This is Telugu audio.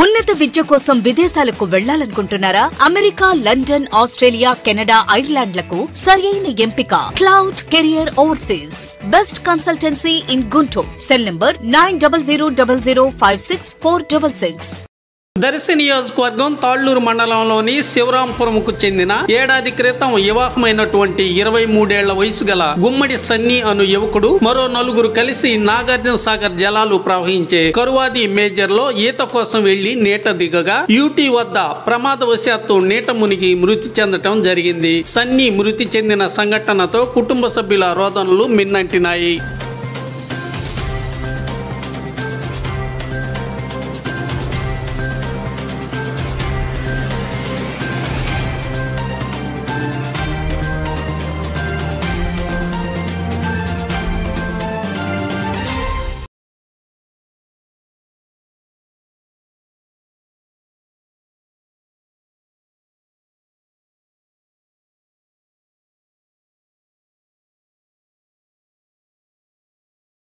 ఉన్నత విద్య కోసం విదేశాలకు వెళ్లాలనుకుంటున్నారా? అమెరికా, లండన్, ఆస్ట్రేలియా, కెనడా, ఐర్లాండ్లకు సరైన ఎంపిక cloud career overseas. Best consultancy in Guntur. Cell number 9000056466. Darsi నియోజకవర్గం తాళ్లూరు మండలంలోని శివరాంపురంకు చెందిన ఏడాది క్రితం వివాహమైనటువంటి 23 ఏళ్ల వయసు గల గుమ్మడి సన్నీ అను యువకుడు మరో నలుగురు కలిసి నాగార్జున సాగర్ జలాలు ప్రవహించే కరువాది మేజర్ లో ఈత కోసం వెళ్లి నీట దిగగా యూటీ వద్ద ప్రమాదవశాత్తు నీట మునిగి మృతి చెందటం జరిగింది. సన్నీ మృతి చెందిన సంఘటనతో కుటుంబ సభ్యుల రోదనలు మిన్నంటినాయి.